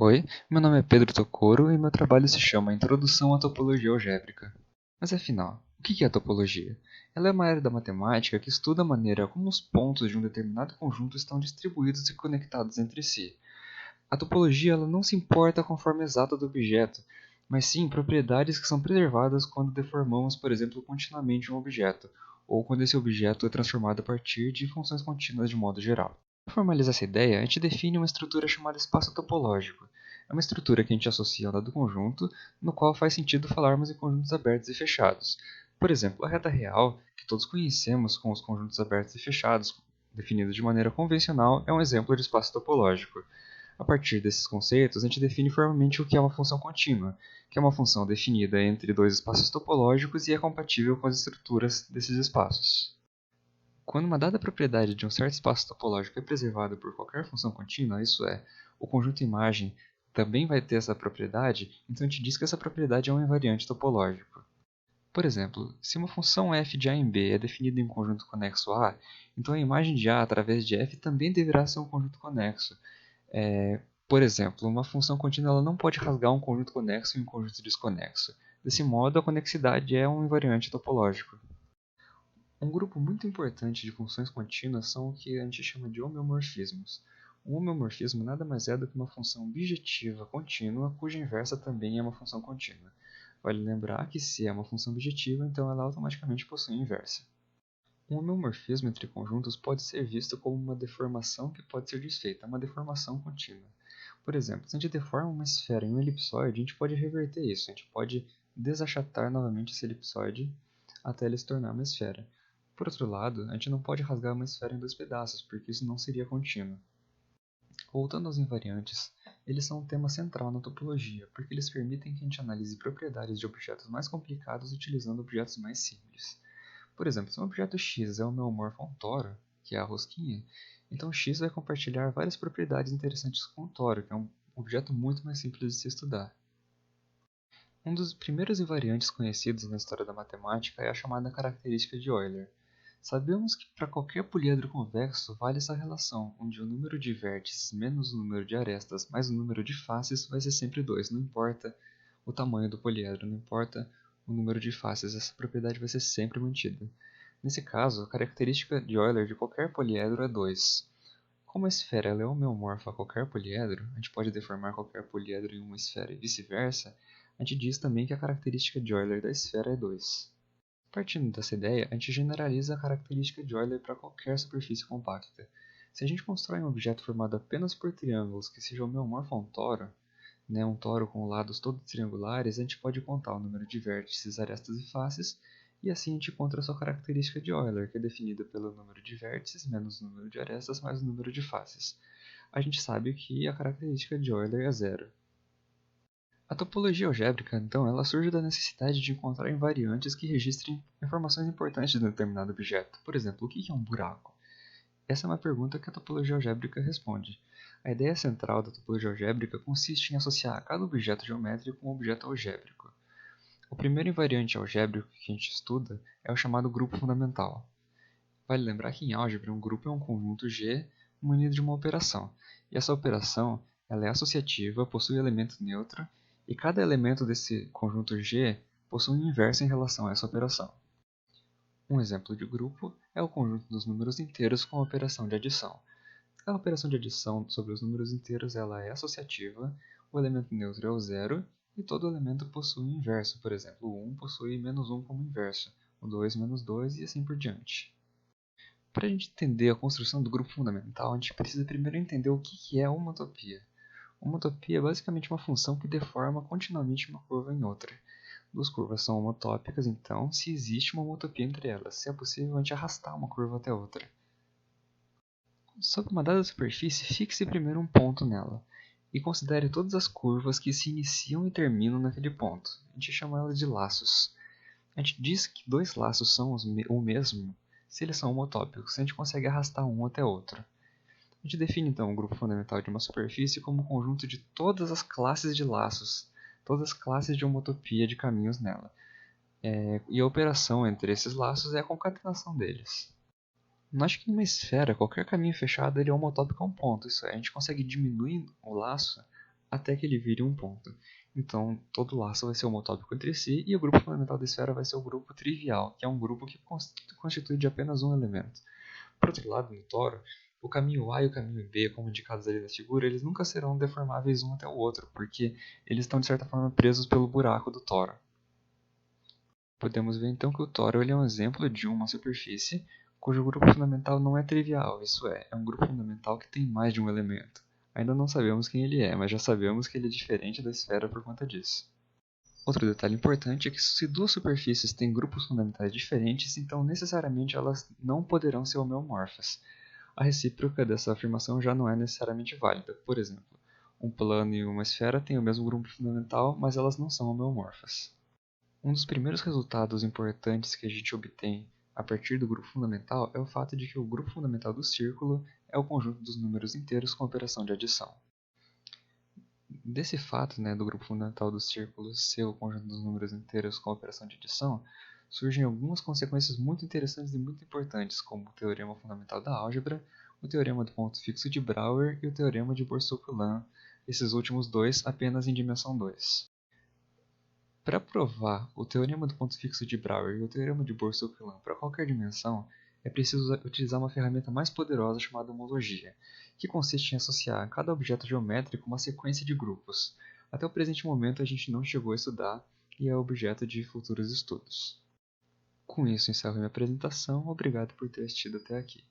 Oi, meu nome é Pedro Tocoro e meu trabalho se chama Introdução à Topologia Algébrica. Mas afinal, o que é a topologia? Ela é uma área da matemática que estuda a maneira como os pontos de um determinado conjunto estão distribuídos e conectados entre si. A topologia ela não se importa com a forma exata do objeto, mas sim propriedades que são preservadas quando deformamos, por exemplo, continuamente um objeto, ou quando esse objeto é transformado a partir de funções contínuas de modo geral. Para formalizar essa ideia, a gente define uma estrutura chamada espaço topológico. É uma estrutura que a gente associa ao dado conjunto, no qual faz sentido falarmos em conjuntos abertos e fechados. Por exemplo, a reta real, que todos conhecemos com os conjuntos abertos e fechados, definidos de maneira convencional, é um exemplo de espaço topológico. A partir desses conceitos, a gente define formalmente o que é uma função contínua, que é uma função definida entre dois espaços topológicos e é compatível com as estruturas desses espaços. Quando uma dada propriedade de um certo espaço topológico é preservada por qualquer função contínua, isso é, o conjunto imagem também vai ter essa propriedade, então a gente diz que essa propriedade é um invariante topológico. Por exemplo, se uma função f de a em b é definida em um conjunto conexo A, então a imagem de A através de f também deverá ser um conjunto conexo. Por exemplo, uma função contínua ela não pode rasgar um conjunto conexo em um conjunto desconexo. Desse modo, a conexidade é um invariante topológico. Um grupo muito importante de funções contínuas são o que a gente chama de homeomorfismos. Um homeomorfismo nada mais é do que uma função bijetiva contínua cuja inversa também é uma função contínua. Vale lembrar que se é uma função bijetiva, então ela automaticamente possui inversa. Um homeomorfismo entre conjuntos pode ser visto como uma deformação que pode ser desfeita, uma deformação contínua. Por exemplo, se a gente deforma uma esfera em um elipsoide, a gente pode reverter isso, a gente pode desachatar novamente esse elipsoide até ele se tornar uma esfera. Por outro lado, a gente não pode rasgar uma esfera em dois pedaços, porque isso não seria contínuo. Voltando aos invariantes, eles são um tema central na topologia, porque eles permitem que a gente analise propriedades de objetos mais complicados utilizando objetos mais simples. Por exemplo, se um objeto x é homeomorfo a um toro, que é a rosquinha, então x vai compartilhar várias propriedades interessantes com o toro, que é um objeto muito mais simples de se estudar. Um dos primeiros invariantes conhecidos na história da matemática é a chamada característica de Euler. Sabemos que para qualquer poliedro convexo vale essa relação, onde o número de vértices menos o número de arestas mais o número de faces vai ser sempre 2, não importa o tamanho do poliedro, não importa o número de faces, essa propriedade vai ser sempre mantida. Nesse caso, a característica de Euler de qualquer poliedro é 2. Como a esfera é homeomorfa a qualquer poliedro, a gente pode deformar qualquer poliedro em uma esfera e vice-versa, a gente diz também que a característica de Euler da esfera é 2. Partindo dessa ideia, a gente generaliza a característica de Euler para qualquer superfície compacta. Se a gente constrói um objeto formado apenas por triângulos que seja homeomorfo a um toro, um toro com lados todos triangulares, a gente pode contar o número de vértices, arestas e faces, e assim a gente encontra a sua característica de Euler, que é definida pelo número de vértices menos o número de arestas mais o número de faces. A gente sabe que a característica de Euler é zero. A topologia algébrica, então, ela surge da necessidade de encontrar invariantes que registrem informações importantes de um determinado objeto. Por exemplo, o que é um buraco? Essa é uma pergunta que a topologia algébrica responde. A ideia central da topologia algébrica consiste em associar cada objeto geométrico com um objeto algébrico. O primeiro invariante algébrico que a gente estuda é o chamado grupo fundamental. Vale lembrar que em álgebra um grupo é um conjunto G munido de uma operação, e essa operação ela é associativa, possui elemento neutro, e cada elemento desse conjunto G possui um inverso em relação a essa operação. Um exemplo de grupo é o conjunto dos números inteiros com a operação de adição. A operação de adição sobre os números inteiros ela é associativa, o elemento neutro é o zero, e todo elemento possui um inverso, por exemplo, o 1 possui menos 1 como inverso, o 2 menos 2 e assim por diante. Para a gente entender a construção do grupo fundamental, a gente precisa primeiro entender o que é uma homotopia. Uma homotopia é basicamente uma função que deforma continuamente uma curva em outra. Duas curvas são homotópicas, então, se existe uma homotopia entre elas, se é possível a gente arrastar uma curva até outra. Sobre uma dada superfície, fixe primeiro um ponto nela, e considere todas as curvas que se iniciam e terminam naquele ponto. A gente chama elas de laços. A gente diz que dois laços são o mesmo se eles são homotópicos, se a gente consegue arrastar um até outro. A gente define então o grupo fundamental de uma superfície como um conjunto de todas as classes de laços, todas as classes de homotopia de caminhos nela. E a operação entre esses laços é a concatenação deles. Note que em uma esfera, qualquer caminho fechado ele é homotópico a um ponto, isso é, a gente consegue diminuir o laço até que ele vire um ponto. Então, todo laço vai ser homotópico entre si, e o grupo fundamental da esfera vai ser o grupo trivial, que é um grupo que constitui de apenas um elemento. Por outro lado, no toro, o caminho A e o caminho B, como indicados ali na figura, eles nunca serão deformáveis um até o outro, porque eles estão de certa forma presos pelo buraco do toro. Podemos ver então que o toro ele é um exemplo de uma superfície cujo grupo fundamental não é trivial, isso é um grupo fundamental que tem mais de um elemento. Ainda não sabemos quem ele é, mas já sabemos que ele é diferente da esfera por conta disso. Outro detalhe importante é que se duas superfícies têm grupos fundamentais diferentes, então necessariamente elas não poderão ser homeomorfas. A recíproca dessa afirmação já não é necessariamente válida. Por exemplo, um plano e uma esfera têm o mesmo grupo fundamental, mas elas não são homeomorfas. Um dos primeiros resultados importantes que a gente obtém a partir do grupo fundamental é o fato de que o grupo fundamental do círculo é o conjunto dos números inteiros com operação de adição. Desse fato, do grupo fundamental do círculo ser o conjunto dos números inteiros com operação de adição, surgem algumas consequências muito interessantes e muito importantes, como o teorema fundamental da álgebra, o teorema do ponto fixo de Brouwer e o teorema de Borsuk-Ulam, esses últimos dois apenas em dimensão 2. Para provar o teorema do ponto fixo de Brouwer e o teorema de Borsuk-Ulam para qualquer dimensão, é preciso utilizar uma ferramenta mais poderosa chamada homologia, que consiste em associar a cada objeto geométrico uma sequência de grupos. Até o presente momento a gente não chegou a estudar e é objeto de futuros estudos. Com isso encerro minha apresentação, obrigado por ter assistido até aqui.